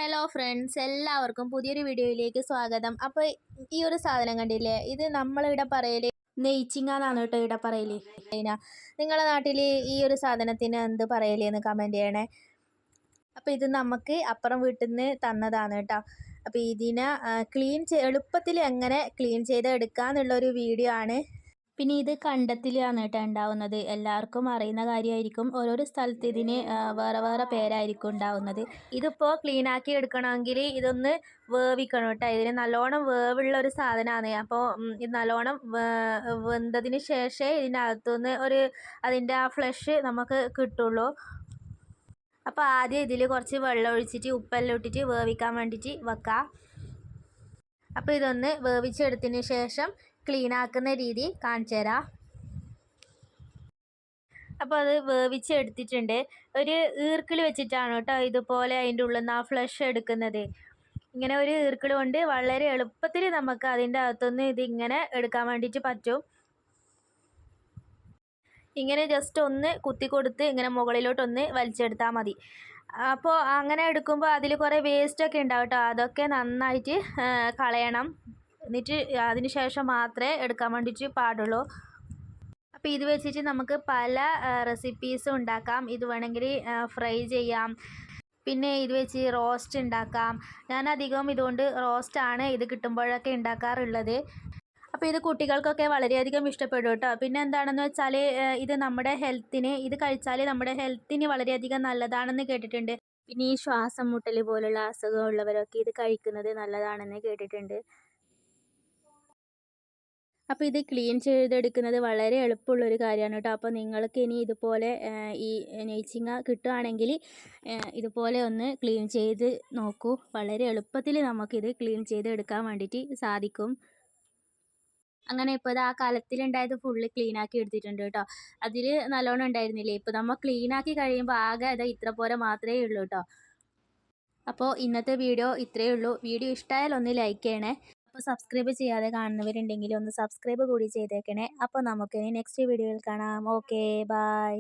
Hello friends, എല്ലാവർക്കും പുതിയൊരു വീഡിയോയിലേക്ക് സ്വാഗതം. അപ്പോൾ ഈ ഒരു സാധനം കണ്ടില്ലേ, ഇത് നമ്മളിവിടെ പറയല് നെയ്ച്ചിങ്ങാന്നാണ് കേട്ടോ ഇവിടെ പറയല്. നിങ്ങളുടെ നാട്ടിൽ ഈ ഒരു സാധനത്തിന് എന്ത് പറയലെന്ന് കമൻറ്റ് ചെയ്യണേ. അപ്പോൾ ഇത് നമുക്ക് അപ്പുറം വീട്ടിൽ നിന്ന് തന്നതാണ് കേട്ടോ. അപ്പോൾ ഇതിനെ എളുപ്പത്തിൽ എങ്ങനെ ക്ലീൻ ചെയ്തെടുക്കാന്നുള്ളൊരു വീഡിയോ ആണ്. പിന്നെ ഇത് കണ്ടത്തിലാണ് കേട്ടോ ഉണ്ടാവുന്നത്. എല്ലാവർക്കും അറിയുന്ന കാര്യമായിരിക്കും. ഓരോരോ സ്ഥലത്ത് ഇതിന് വേറെ വേറെ പേരായിരിക്കും ഉണ്ടാവുന്നത്. ഇതിപ്പോൾ ക്ലീനാക്കി എടുക്കണമെങ്കിൽ ഇതൊന്ന് വേവിക്കണം കേട്ടോ. ഇതിന് നല്ലോണം വേവുള്ള ഒരു സാധനമാണ്. അപ്പോൾ ഇത് നല്ലോണം വെന്തതിന് ശേഷമേ ഇതിനകത്തുനിന്ന് അതിൻ്റെ ആ ഫ്ലഷ് നമുക്ക് കിട്ടുള്ളൂ. അപ്പോൾ ആദ്യം ഇതിൽ കുറച്ച് വെള്ളം ഒഴിച്ചിട്ട് ഉപ്പെല്ലാം ഇട്ടിട്ട് വേവിക്കാൻ വേണ്ടിയിട്ട് വെക്കാം. അപ്പോൾ ഇതൊന്ന് വേവിച്ചെടുത്തതിന് ശേഷം ക്ലീൻ ആക്കുന്ന രീതി കാണിച്ചു തരാം. അപ്പോൾ അത് വേവിച്ചെടുത്തിട്ടുണ്ട്. ഒരു ഈർക്കിൾ വെച്ചിട്ടാണ് കേട്ടോ ഇതുപോലെ അതിൻ്റെ ഉള്ളിൽ നിന്ന് ആ ഫ്ലഷ് എടുക്കുന്നത്. ഇങ്ങനെ ഒരു ഈർക്കിൾ കൊണ്ട് വളരെ എളുപ്പത്തിൽ നമുക്ക് അതിൻ്റെ അകത്തുനിന്ന് ഇതിങ്ങനെ എടുക്കാൻ വേണ്ടിയിട്ട് പറ്റും. ഇങ്ങനെ ജസ്റ്റ് ഒന്ന് കുത്തി കൊടുത്ത് ഇങ്ങനെ മുകളിലോട്ടൊന്ന് വലിച്ചെടുത്താൽ മതി. അപ്പോൾ അങ്ങനെ എടുക്കുമ്പോൾ അതിൽ കുറേ വേസ്റ്റൊക്കെ ഉണ്ടാവും കേട്ടോ. അതൊക്കെ നന്നായിട്ട് കളയണം. എന്നിട്ട് അതിന് ശേഷം മാത്രമേ എടുക്കാൻ വേണ്ടിയിട്ട് പാടുള്ളൂ. അപ്പോൾ ഇത് വെച്ചിട്ട് നമുക്ക് പല റെസിപ്പീസും ഉണ്ടാക്കാം. ഇത് വേണമെങ്കിൽ ഫ്രൈ ചെയ്യാം, പിന്നെ ഇത് വെച്ച് റോസ്റ്റ് ഉണ്ടാക്കാം. ഞാൻ അധികവും ഇതുകൊണ്ട് റോസ്റ്റാണ് ഇത് കിട്ടുമ്പോഴൊക്കെ ഉണ്ടാക്കാറുള്ളത്. അപ്പോൾ ഇത് കുട്ടികൾക്കൊക്കെ വളരെയധികം ഇഷ്ടപ്പെടും കേട്ടോ. പിന്നെ എന്താണെന്ന് വെച്ചാൽ ഇത് കഴിച്ചാൽ നമ്മുടെ ഹെൽത്തിന് വളരെയധികം നല്ലതാണെന്ന് കേട്ടിട്ടുണ്ട്. പിന്നെ ഈ ശ്വാസം മുട്ടൽ പോലുള്ള അസുഖമുള്ളവരൊക്കെ ഇത് കഴിക്കുന്നത് നല്ലതാണെന്ന് കേട്ടിട്ടുണ്ട്. അപ്പോൾ ഇത് ക്ലീൻ ചെയ്തെടുക്കുന്നത് വളരെ എളുപ്പമുള്ളൊരു കാര്യമാണ് കേട്ടോ. അപ്പോൾ നിങ്ങൾക്ക് ഇനി ഇതുപോലെ ഈ നെയ്ച്ചിങ്ങ കിട്ടുകയാണെങ്കിൽ ഇതുപോലെ ഒന്ന് ക്ലീൻ ചെയ്ത് നോക്കൂ. വളരെ എളുപ്പത്തിൽ നമുക്കിത് ക്ലീൻ ചെയ്തെടുക്കാൻ വേണ്ടിയിട്ട് സാധിക്കും. അങ്ങനെ ഇപ്പോൾ ഇത് ആ കലത്തിലുണ്ടായത് ഫുള്ള് ക്ലീനാക്കി എടുത്തിട്ടുണ്ട് കേട്ടോ. അതിൽ നല്ലോണം ഉണ്ടായിരുന്നില്ലേ. ഇപ്പോൾ നമ്മൾ ക്ലീനാക്കി കഴിയുമ്പോൾ ആകെ ഇത്ര പോലെ മാത്രമേ ഉള്ളൂ കേട്ടോ. അപ്പോൾ ഇന്നത്തെ വീഡിയോ ഇത്രയേ ഉള്ളൂ. വീഡിയോ ഇഷ്ടമായാൽ ഒന്ന് ലൈക്ക് ചെയ്യണേ. അപ്പോൾ സബ്സ്ക്രൈബ് ചെയ്യാതെ കാണുന്നവരുണ്ടെങ്കിൽ ഒന്ന് സബ്സ്ക്രൈബ് കൂടി ചെയ്തേക്കണേ. അപ്പോൾ നമുക്കിനി നെക്സ്റ്റ് വീഡിയോയിൽ കാണാം. Okay, by.